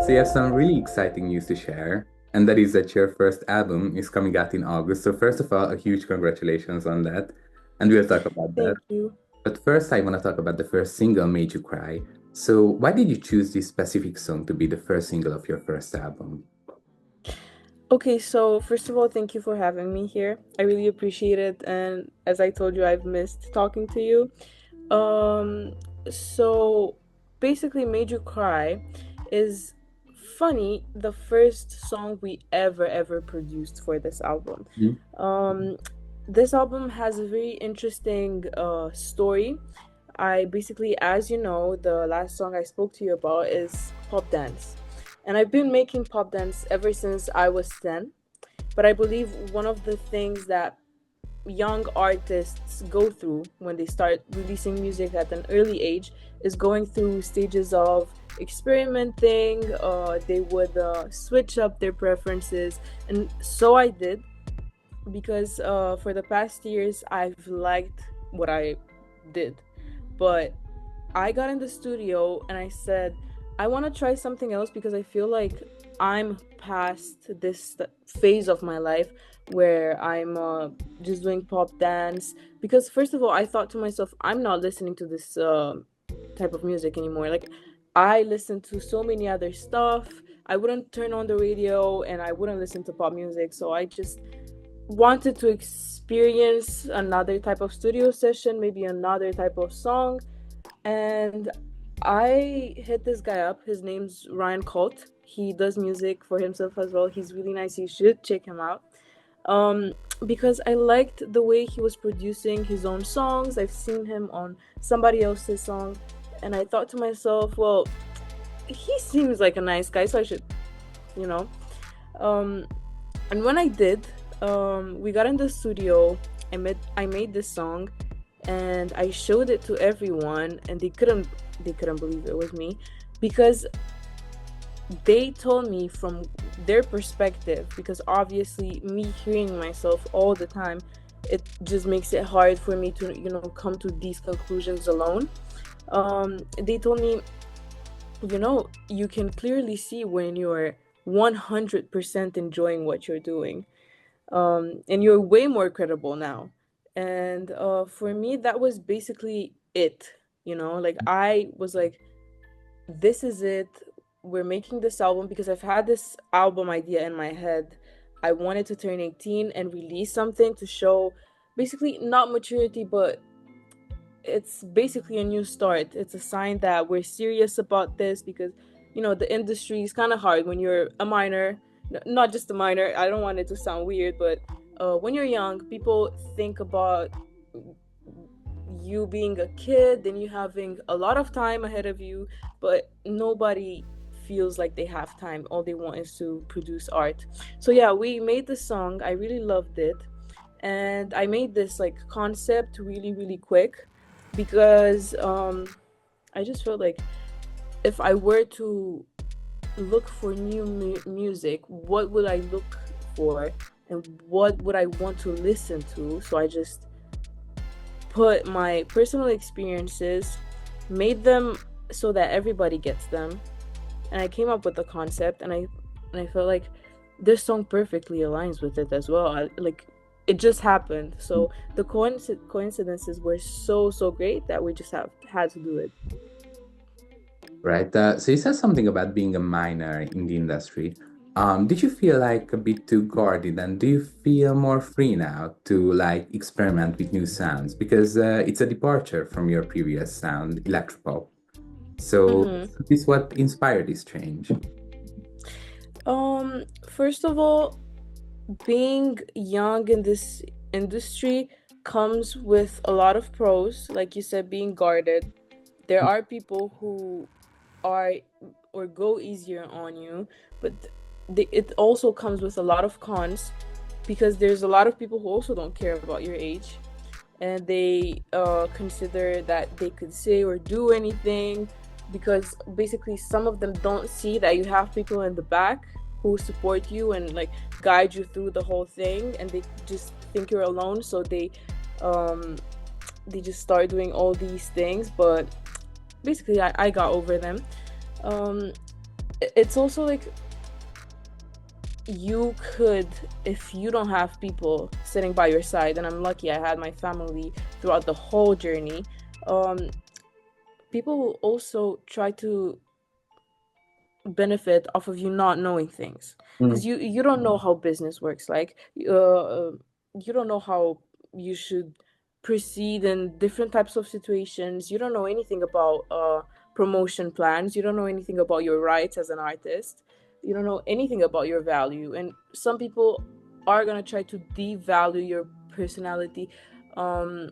So you have some really exciting news to share, and that is that your first album is coming out in August. So first of all, a huge congratulations on that, and we'll talk about that. Thank you. But first, I want to talk about the first single, Made You Cry. So why did you choose this specific song to be the first single of your first album? Okay, so first of all, thank you for having me here. I really appreciate it, and as I told you, I've missed talking to you. Um, so basically, Made You Cry is funny, the first song we ever produced for this album. Mhm. Um, this album has a very interesting story. I basically, as you know, the last song I spoke to you about is Pop Dance. And I've been making pop dance ever since I was 10. But I believe one of the things that young artists go through when they start releasing music at an early age is going through stages of experimenting. They would switch up their preferences. And so I did because for the past years, I've liked what I did. But I got in the studio and I said, I want to try something else because I feel like I'm past this phase of my life where I'm just doing pop dance. Because, first of all, I thought to myself, I'm not listening to this type of music anymore. Like, I listen to so many other stuff. I wouldn't turn on the radio and I wouldn't listen to pop music. So I just wanted to experience another type of studio session, maybe another type of song. And I hit this guy up. His name's Ryan Colt. He does music for himself as well. He's really nice. You should check him out. Um, because I liked the way he was producing his own songs. I've seen him on somebody else's song, and I thought to myself, well, he seems like a nice guy, so I should, you know. Um, and when I did, we got in the studio. I made this song, and I showed it to everyone, and they couldn't believe it was me, because they told me from their perspective, because obviously me hearing myself all the time, it just makes it hard for me to come to these conclusions alone. They told me, you can clearly see when you're 100% enjoying what you're doing, and you're way more credible now. And for me, that was basically it. Like, I was like, this is it. We're making this album because I've had this album idea in my head. I wanted to turn 18 and release something to show basically not maturity, but it's basically a new start. It's a sign that we're serious about this because, the industry is kind of hard when you're a minor, not just a minor. I don't want it to sound weird, but when you're young, people think about you being a kid, then you having a lot of time ahead of you, but nobody feels like they have time. All they want is to produce art. So yeah, we made the song. I really loved it. And I made this like concept really, really quick because I just felt like if I were to look for new music, what would I look for and what would I want to listen to? So I just put my personal experiences, made them so that everybody gets them, and I came up with the concept, and I felt like this song perfectly aligns with it as well. Like, it just happened. So the coincidences were so great that we just have had to do it. Right. So you said something about being a minor in the industry. Did you feel like a bit too guarded, and do you feel more free now to like experiment with new sounds? Because it's a departure from your previous sound, electro-pop. So Mm-hmm. this is what inspired this change. First of all, being young in this industry comes with a lot of pros. Like you said, being guarded. There are people who are or go easier on you, but it also comes with a lot of cons because there's a lot of people who also don't care about your age, and they consider that they could say or do anything because basically some of them don't see that you have people in the back who support you and like guide you through the whole thing, and they just think you're alone, so um they just start doing all these things. But basically I got over them. um it's also like you could, if you don't have people sitting by your side, and I'm lucky I had my family throughout the whole journey, people will also try to benefit off of you not knowing things, because you don't know how business works, like you don't know how you should proceed in different types of situations. You don't know anything about promotion plans. You don't know anything about your rights as an artist. You don't know anything about your value, and some people are going to try to devalue your personality, and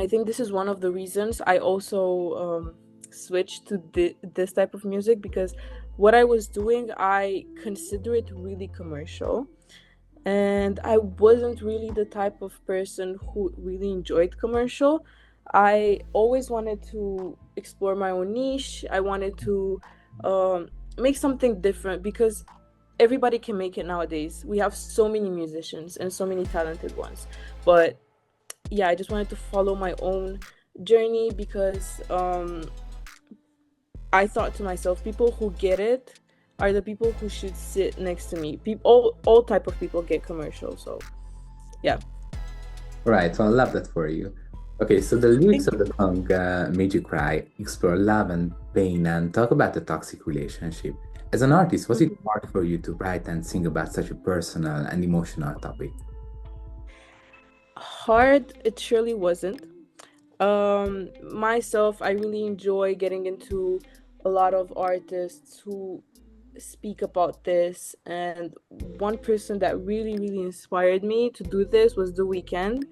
I think this is one of the reasons I also switched to this type of music, because what I was doing, I consider it really commercial, and I wasn't really the type of person who really enjoyed commercial. I always wanted to explore my own niche. I wanted to make something different, because everybody can make it nowadays. We have so many musicians and so many talented ones, but yeah, I just wanted to follow my own journey, because I thought to myself, people who get it are the people who should sit next to me. All type of people get commercial, so yeah. Right, well, I love that for you. Okay, so the lyrics of the song made you cry, explore love and pain, and talk about the toxic relationship. As an artist, was it hard for you to write and sing about such a personal and emotional topic? Hard, it surely wasn't. Myself, I really enjoy getting into a lot of artists who speak about this, and one person that really inspired me to do this was The Weeknd.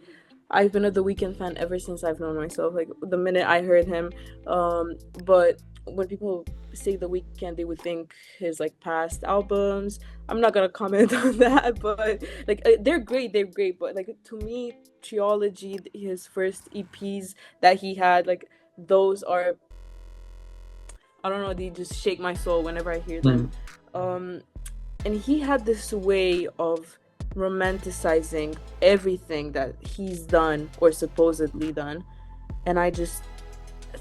I've been a The Weeknd fan ever since I've known myself, like the minute I heard him. But when people say The Weeknd, they would think his like past albums. I'm not gonna comment on that, but like they're great, but like to me, Trilogy, his first EPs that he had, like those are, I don't know, they just shake my soul whenever I hear them. And he had this way of romanticizing everything that he's done or supposedly done, and I just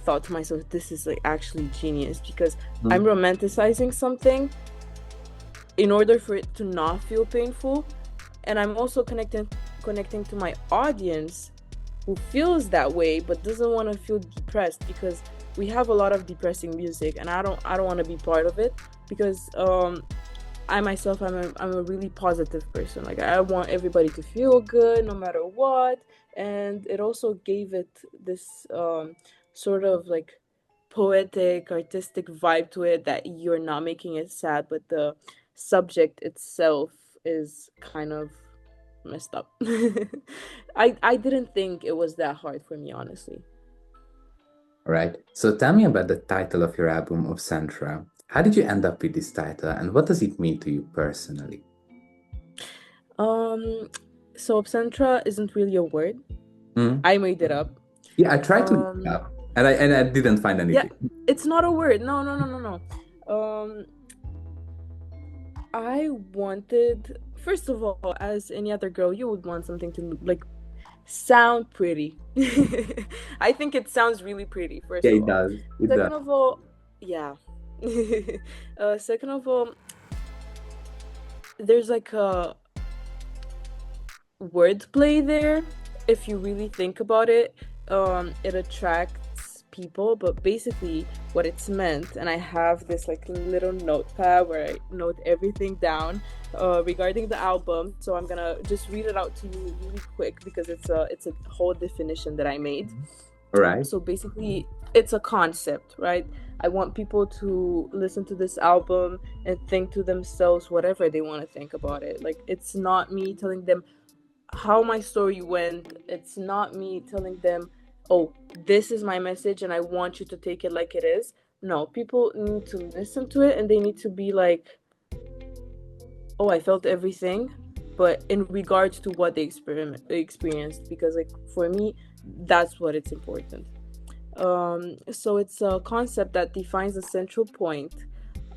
thought to myself, this is like actually genius, because I'm romanticizing something in order for it to not feel painful, and I'm also connecting to my audience who feels that way but doesn't want to feel depressed, because we have a lot of depressing music, and I don't want to be part of it, because I myself, I'm a really positive person. Like I want everybody to feel good no matter what, and it also gave it this sort of like poetic, artistic vibe to it, that you're not making it sad, but the subject itself is kind of messed up. I didn't think it was that hard for me, honestly. All right, so tell me about the title of your album, Obscentra. How did you end up with this title, and what does it mean to you personally? So Obscentra isn't really a word. I made it up. Yeah, I tried to look it up, and I didn't find anything. Yeah, it's not a word. No. I wanted, first of all, as any other girl, you would want something to like sound pretty. I think it sounds really pretty, first Yeah, of it all. does. It Second does. of all, yeah. Second of all, there's like a wordplay there. If you really think about it, it attracts people, but basically what it's meant, and I have this like little notepad where I note everything down regarding the album, so I'm gonna just read it out to you really quick, because it's a whole definition that I made. All right. So basically it's a concept, right? I want people to listen to this album and think to themselves whatever they want to think about it. Like it's not me telling them how my story went. It's not me telling them, oh, this is my message and I want you to take it like it is. No, people need to listen to it and they need to be like, oh, I felt everything, but in regards to what they experienced, because like for me, that's what it's important. So it's a concept that defines a central point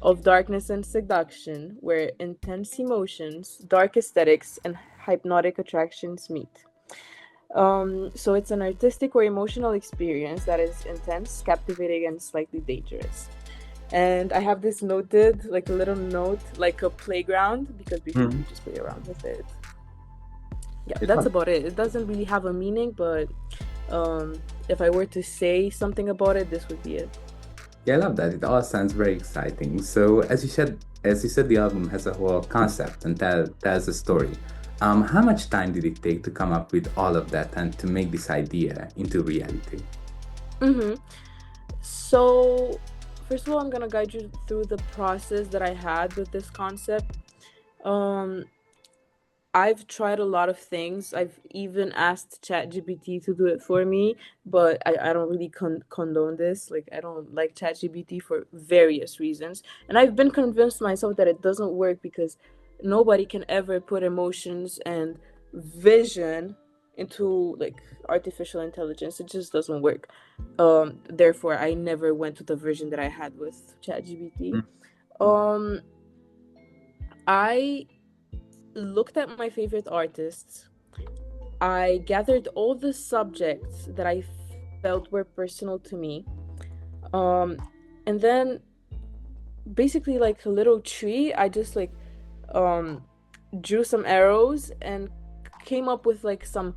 of darkness and seduction, where intense emotions, dark aesthetics, and hypnotic attractions meet. So it's an artistic or emotional experience that is intense, captivating, and slightly dangerous. And I have this noted, like a little note, like a playground, because basically we just play around with it. Yeah, that's about it. It doesn't really have a meaning, but if I were to say something about it, this would be it. Yeah, I love that. It all sounds very exciting. So, as you said, the album has a whole concept and tells a story. How much time did it take to come up with all of that and to make this idea into reality? So, first of all, I'm gonna guide you through the process that I had with this concept. I've tried a lot of things. I've even asked ChatGPT to do it for me, but I don't really condone this. Like, I don't like ChatGPT for various reasons. And I've been convinced myself that it doesn't work because nobody can ever put emotions and vision into like artificial intelligence. It just doesn't work. Therefore, I never went to the version that I had with ChatGPT. I looked at my favorite artists. I gathered all the subjects that I felt were personal to me. And then basically like a little tree, I just like drew some arrows and came up with like some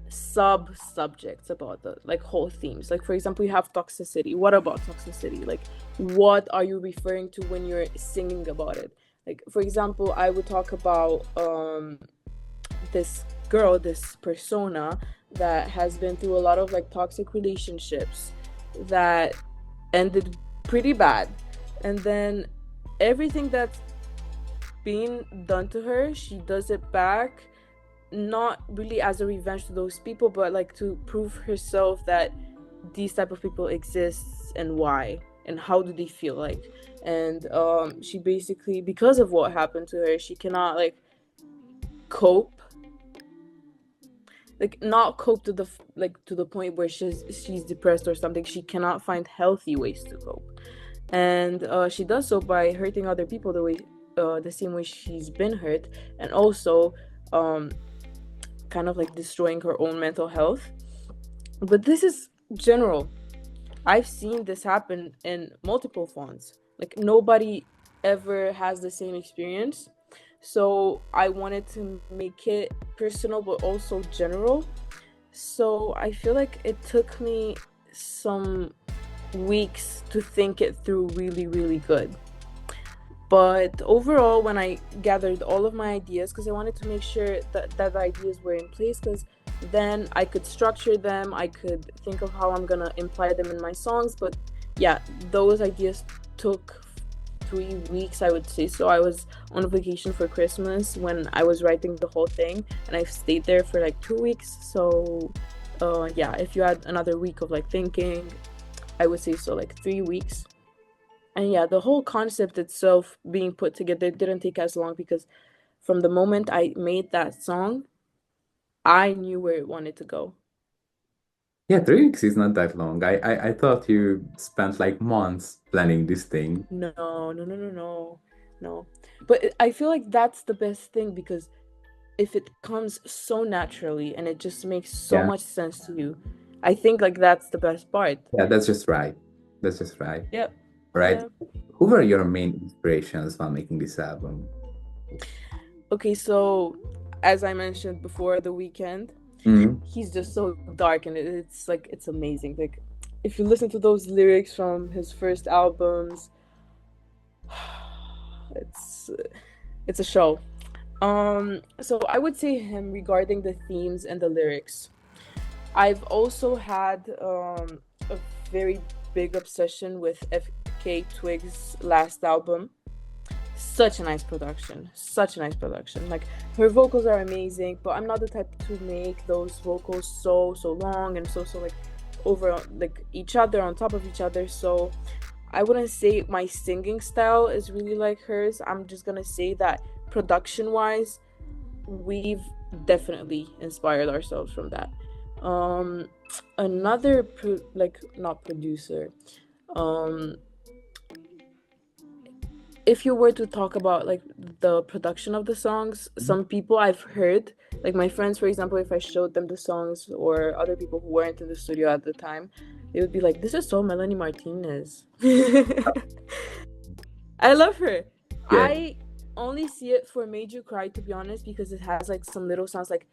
sub-subjects about the like whole themes. Like for example, you have toxicity. What about toxicity? Like what are you referring to when you're singing about it? Like for example, I would talk about this girl, this persona that has been through a lot of like toxic relationships that ended pretty bad, and then everything that's being done to her, she does it back, not really as a revenge to those people, but like to prove herself that these type of people exist and why and how do they feel like. And she basically, because of what happened to her, she cannot like cope, like not cope to the like to the point where she's depressed or something. She cannot find healthy ways to cope, and she does so by hurting other people the same way she's been hurt, and also kind of like destroying her own mental health. But this is general. I've seen this happen in multiple fonts. Like nobody ever has the same experience. So I wanted to make it personal but also general. So I feel like it took me some weeks to think it through really, really good. But overall, when I gathered all of my ideas, because I wanted to make sure that the ideas were in place, because then I could structure them, I could think of how I'm gonna imply them in my songs. But yeah, those ideas took 3 weeks, I would say. So I was on vacation for Christmas when I was writing the whole thing, and I stayed there for like 2 weeks. So yeah, if you had another week of like thinking, I would say so like 3 weeks. And yeah, the whole concept itself being put together didn't take as long because from the moment I made that song, I knew where it wanted to go. Yeah, 3 weeks is not that long. I thought you spent like months planning this thing. No. But I feel like that's the best thing because if it comes so naturally and it just makes so Yeah, much sense to you, I think like that's the best part. yeah, that's just right. That's just right. Yep. Right. Yeah. Who were your main inspirations while making this album? Okay, so as I mentioned before, The Weeknd, he's just so dark and it's like it's amazing. Like if you listen to those lyrics from his first albums, it's a show. So I would say him regarding the themes and the lyrics. I've also had a very big obsession with FK Twig's last album. Such a nice production. Like her vocals are amazing, but I'm not the type to make those vocals so long and so like over like each other on top of each other. So I wouldn't say my singing style is really like hers. I'm just gonna say that production wise, we've definitely inspired ourselves from that. Another like not producer, if you were to talk about like the production of the songs, some people I've heard, like my friends, for example, if I showed them the songs or other people who weren't in the studio at the time, they would be like, this is so Melanie Martinez. I love her. Yeah. I only see it for Made You Cry, to be honest, because it has like some little sounds like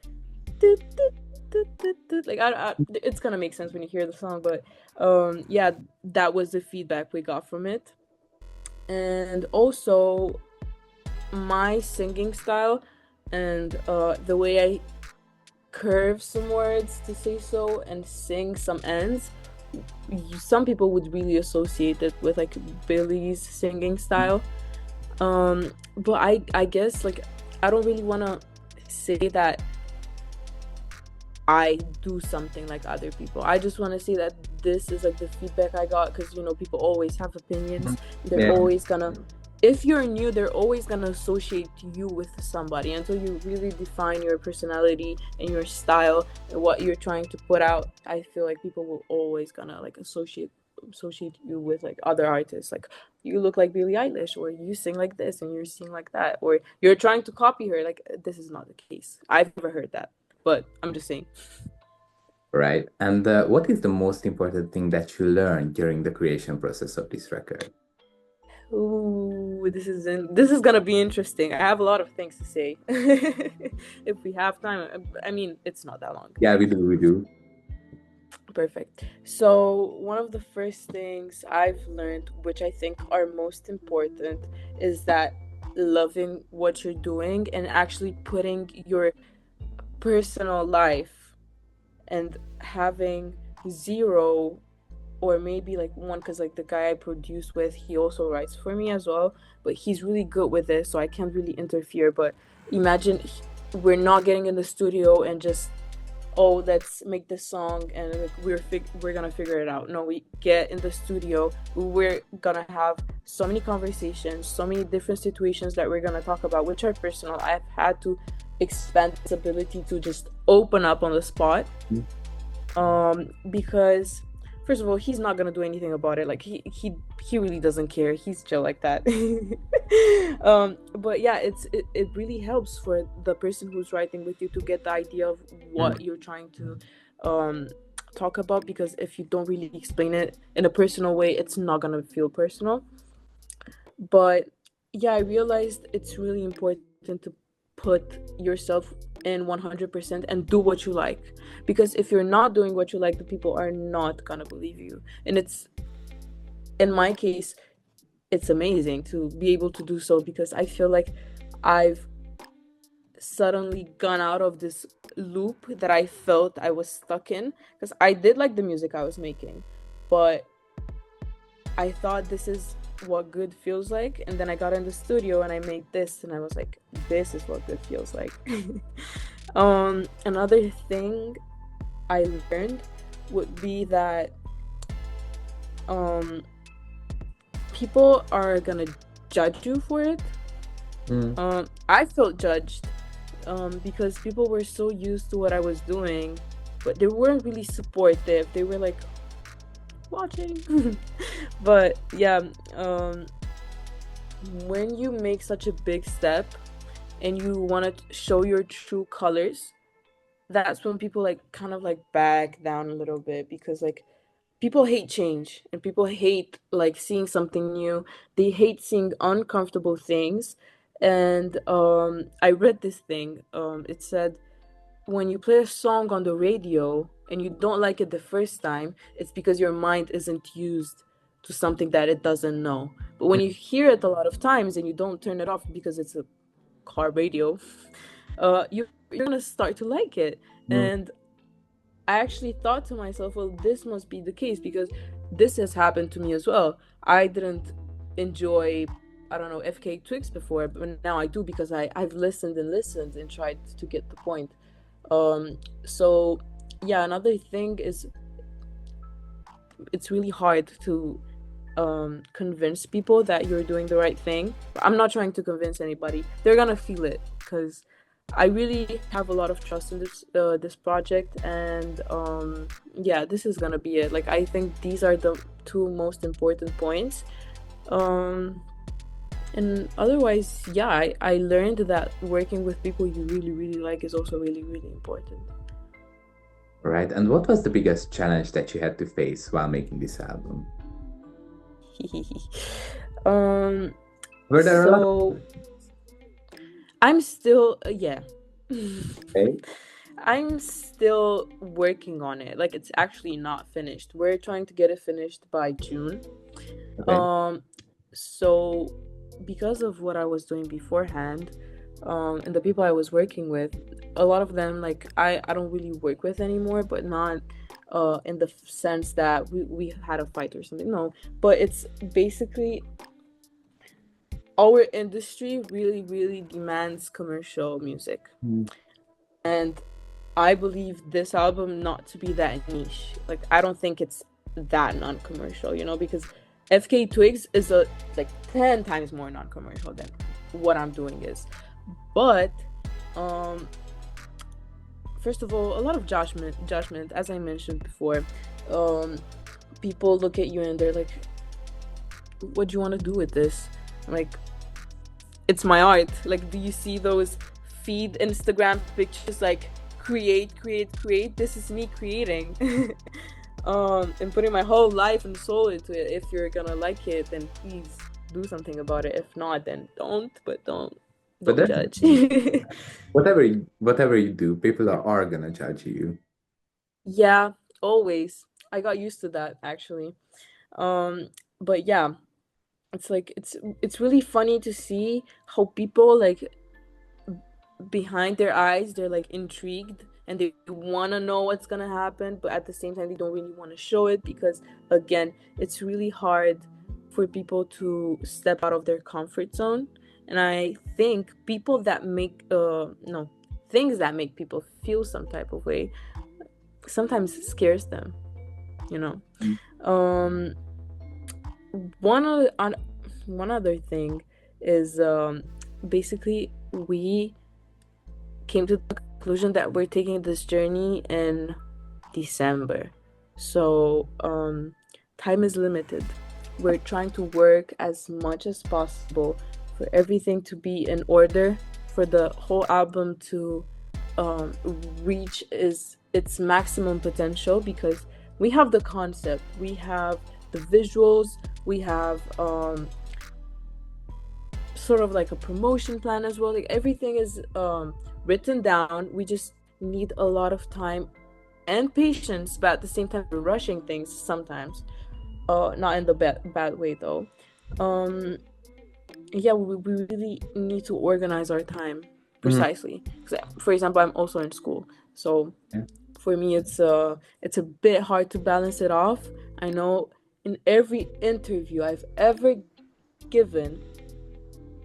doot, doot, doot, doot, doot. Like it's gonna make sense when you hear the song, but yeah, that was the feedback we got from it. And also my singing style and the way I curve some words to say so and sing some ends, some people would really associate it with like Billy's singing style. But I guess like I don't really want to say that I do something like other people. I just want to say that this is like the feedback I got, because you know, people always have opinions. They're always gonna, if you're new, they're always gonna associate you with somebody until you really define your personality and your style and what you're trying to put out. I feel like people will always gonna like associate you with like other artists, like you look like Billie Eilish, or you sing like this and you're singing like that, or you're trying to copy her. Like, this is not the case. I've never heard that, but I'm just saying. Right. And what is the most important thing that you learned during the creation process of this record? Ooh, this is gonna be interesting. I have a lot of things to say. If we have time. I mean, it's not that long. Yeah, we do. Perfect. So one of the first things I've learned, which I think are most important, is that loving what you're doing and actually putting your personal life and having zero or maybe like one, because like the guy I produce with, he also writes for me as well, but he's really good with this, so I can't really interfere. But imagine we're not getting in the studio and just, oh, let's make this song and like we're gonna figure it out. No, we get in the studio, we're gonna have so many conversations, so many different situations that we're gonna talk about, which are personal. I've had to expand this ability to just open up on the spot, because first of all, he's not gonna do anything about it. Like he really doesn't care. He's chill like that. But yeah, it really helps for the person who's writing with you to get the idea of what you're trying to talk about, because if you don't really explain it in a personal way, it's not gonna feel personal. But yeah, I realized it's really important to put yourself in 100% and do what you like, because if you're not doing what you like, the people are not gonna believe you. And it's, in my case, it's amazing to be able to do so, because I feel like I've suddenly gone out of this loop that I felt I was stuck in, because I did like the music I was making, but I thought this is what good feels like, and then I got in the studio and I made this and I was like, this is what good feels like. Another thing I learned would be that people are gonna judge you for it. I felt judged because people were so used to what I was doing, but they weren't really supportive. They were like, watching. But yeah, when you make such a big step and you want to show your true colors, that's when people like kind of like back down a little bit, because like people hate change and people hate like seeing something new. They hate seeing uncomfortable things. And I read this thing. It said, when you play a song on the radio and you don't like it the first time, it's because your mind isn't used to something that it doesn't know. But when you hear it a lot of times and you don't turn it off because it's a car radio, you're gonna start to like it. And I actually thought to myself, well, this must be the case, because this has happened to me as well. I didn't enjoy, I don't know, FK Twigs before, but now I do, because I've listened and tried to get the point. So yeah, another thing is it's really hard to convince people that you're doing the right thing. I'm not trying to convince anybody. They're gonna feel it, because I really have a lot of trust in this project, and yeah, this is gonna be it. Like, I think these are the two most important points. And otherwise, yeah, I learned that working with people you really, really like is also really, really important. Right. And what was the biggest challenge that you had to face while making this album? um, Were there a lot of so I'm still, yeah. okay? I'm still working on it. Like it's actually not finished. We're trying to get it finished by June. Okay. Um, so because of what I was doing beforehand, and the people I was working with, a lot of them like I don't really work with anymore, but not in the sense that we had a fight or something. No, but it's basically our industry really demands commercial music. Mm. And I believe this album not to be that niche. Like I don't think it's that non-commercial, because FK Twigs is like 10 times more non-commercial than what I'm doing is. But first of all, a lot of judgment, as I mentioned before. People look at you and they're like, what do you want to do with this? I'm like, it's my art. Like, do you see those feed Instagram pictures like create? This is me creating. And putting my whole life and soul into it. If you're gonna like it, then please do something about it. If not, then don't. But don't But that's judge. whatever you do, people are gonna judge you. Yeah, always. I got used to that actually. But yeah, it's like it's really funny to see how people like behind their eyes they're like intrigued and they want to know what's gonna happen, but at the same time they don't really want to show it because again it's really hard for people to step out of their comfort zone. And I think people that make no things that make people feel some type of way sometimes it scares them, you know. Mm. um one other thing is basically we came to the conclusion that we're taking this journey in December. So time is limited. We're trying to work as much as possible for everything to be in order, for the whole album to reach its maximum potential, because we have the concept, we have the visuals, we have sort of like a promotion plan as well. Like everything is written down. We just need a lot of time and patience, but at the same time we're rushing things sometimes. Not in the bad way though. Yeah, we really need to organize our time precisely. For example, I'm also in school, so Yeah. for me it's a bit hard to balance it off. I know in every interview I've ever given,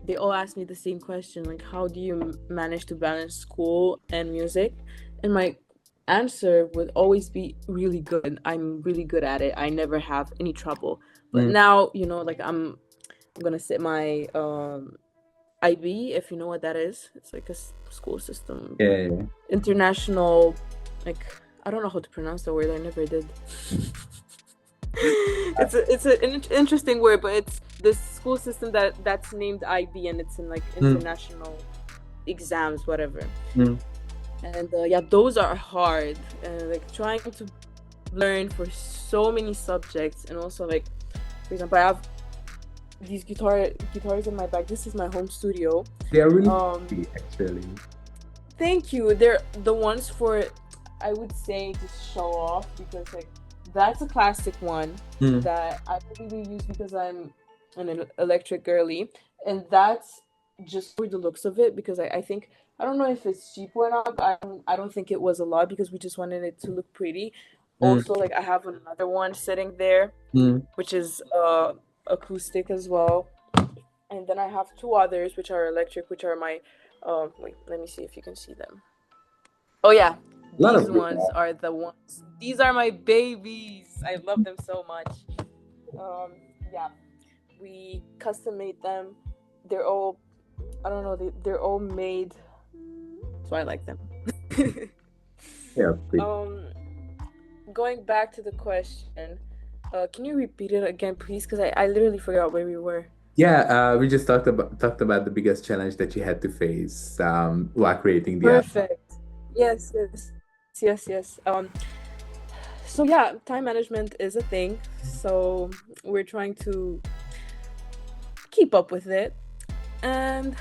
they all ask me the same question, like how do you manage to balance school and music? And my answer would always be really good. I'm really good at it. I never have any trouble. But now, like I'm gonna sit my IB, if you know what that is. It's like a school system, Yeah. international, like I don't know how to pronounce the word. I never did. It's an interesting word, but it's the school system that's named IB, and it's in like international exams, whatever. And yeah, those are hard. Like trying to learn for so many subjects, and also like, for example, I have these guitars in my bag. This is my home studio. They are really pretty, actually. Thank you. They're the ones for, I would say, just show off, because like that's a classic one that I don't really use because I'm an electric girly, and that's just for the looks of it, because I think, I don't know if it's cheap or not, but I don't think it was a lot, because we just wanted it to look pretty. Also, like I have another one sitting there, which is acoustic as well, and then I have two others which are electric, which are my wait, let me see if you can see them. Oh yeah, these ones are the ones. These are my babies. I love them so much. Yeah, we custom made them. They're all, I don't know, they're all made, so I like them. Yeah. Going back to the question, can you repeat it again, please? Because I literally forgot where we were. Yeah, we just talked about the biggest challenge that you had to face while creating the album. Perfect. Yes. yes. So yeah, time management is a thing. So we're trying to keep up with it. And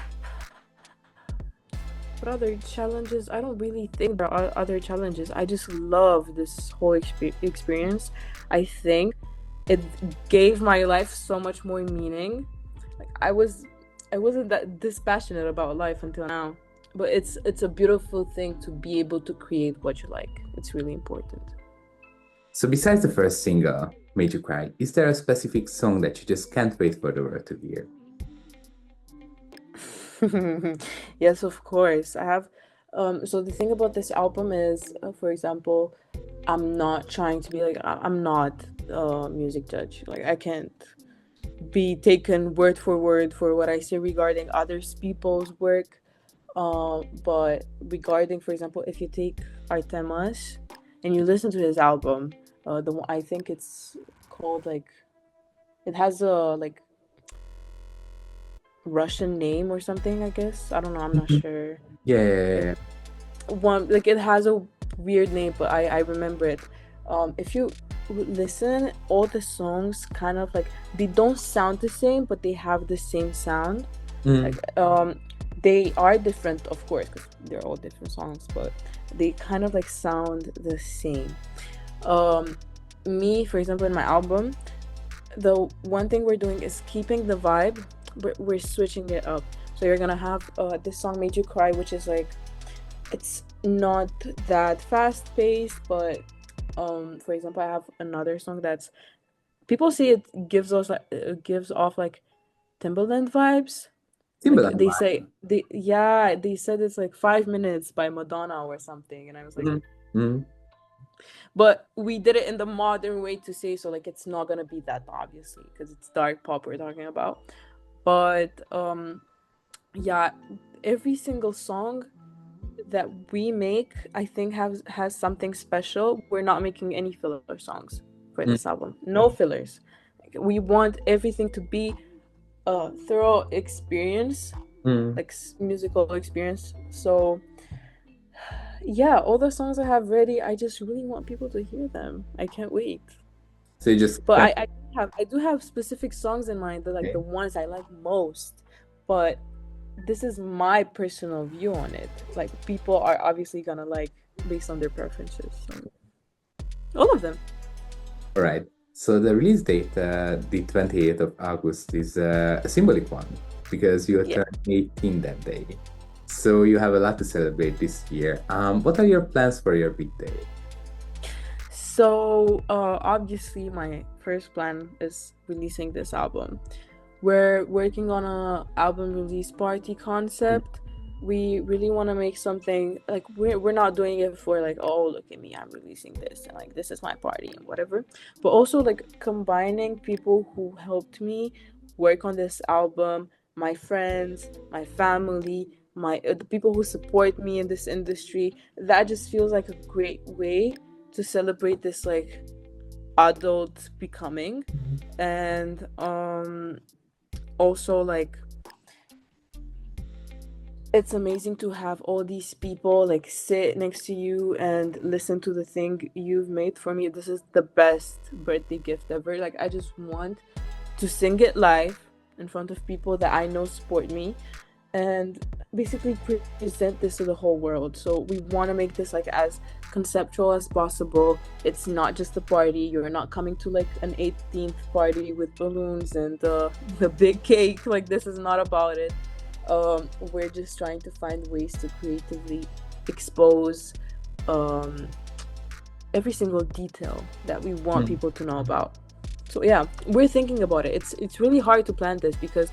what other challenges? I don't really think there are other challenges. I just love this whole experience. I think it gave my life so much more meaning. Like I wasn't that this passionate about life until now. But it's a beautiful thing to be able to create what you like. It's really important. So besides the first single, Made You Cry, is there a specific song that you just can't wait for the world to hear? Yes, of course. I have so the thing about this album is, for example, I'm not trying to be like I'm not a music judge. Like I can't be taken word for what I say regarding others people's work. But regarding, for example, if you take Artemas and you listen to his album, the one I think it's called like it has a like Russian name or something, I guess. I don't know, I'm not Mhm. sure. Yeah. One like it has a weird name, but I remember it. If you listen, all the songs kind of like they don't sound the same, but they have the same sound. Like Mm. they are different, of course, because they're all different songs, but they kind of like sound the same. Um, Me, for example, in my album, the one thing we're doing is keeping the vibe, but we're switching it up. So you're gonna have this song "Made You Cry," which is like it's not that fast paced, but for example, I have another song that's people say it gives us like it gives off like Timberland vibes. Like Timbaland they vibe. say they said it's like 5 minutes by Madonna or something, and I was like, Mhm. Mhm. but we did it in the modern way to say so like it's not gonna be that obviously because it's dark pop we're talking about. But yeah, every single song that we make I think has something special. We're not making any filler songs for Mm. this album, no fillers. Like, we want everything to be a thorough experience, Mm. like musical experience. So yeah, all the songs I have ready, I just really want people to hear them. I can't wait. So you just But can't. I do have specific songs in mind that like Okay. the ones I like most. But this is my personal view on it. Like people are obviously gonna like based on their preferences. So all of them. All right. So the release date, the 28th of August, is a symbolic one because you'll Yeah. turn 18 that day. So you have a lot to celebrate this year. What are your plans for your big day? So obviously my first plan is releasing this album. We're working on a album release party concept. We really want to make something like we're not doing it for like, oh look at me, I'm releasing this and like this is my party and whatever, but also like combining people who helped me work on this album, my friends, my family, my the people who support me in this industry. That just feels like a great way to celebrate this like adult becoming. And also like it's amazing to have all these people like sit next to you and listen to the thing you've made. For me, this is the best birthday gift ever. Like I just want to sing it live in front of people that I know support me and basically present this to the whole world. So we want to make this like as conceptual as possible. It's not just a party. You're not coming to like an 18th party with balloons and the big cake. Like this is not about it. We're just trying to find ways to creatively expose um, every single detail that we want Mm. people to know about. So yeah, we're thinking about it. It's really hard to plan this because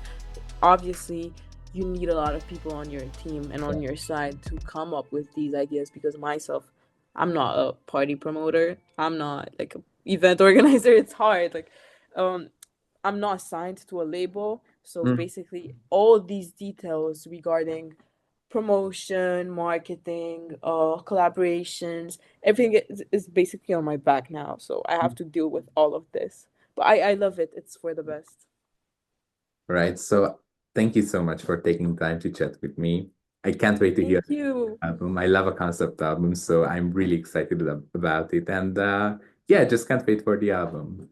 obviously you need a lot of people on your team and Yeah. on your side to come up with these ideas because myself, I'm not a party promoter. I'm not like a event organizer. It's hard. Like um I'm not signed to a label. So Mm. basically all these details regarding promotion, marketing, collaborations, everything is basically on my back now. So I have to deal with all of this. But I love it. It's for the best. Right. So thank you so much for taking time to chat with me. I can't wait to hear Thank you. the album. I love a concept album, so I'm really excited about it. And yeah, just can't wait for the album.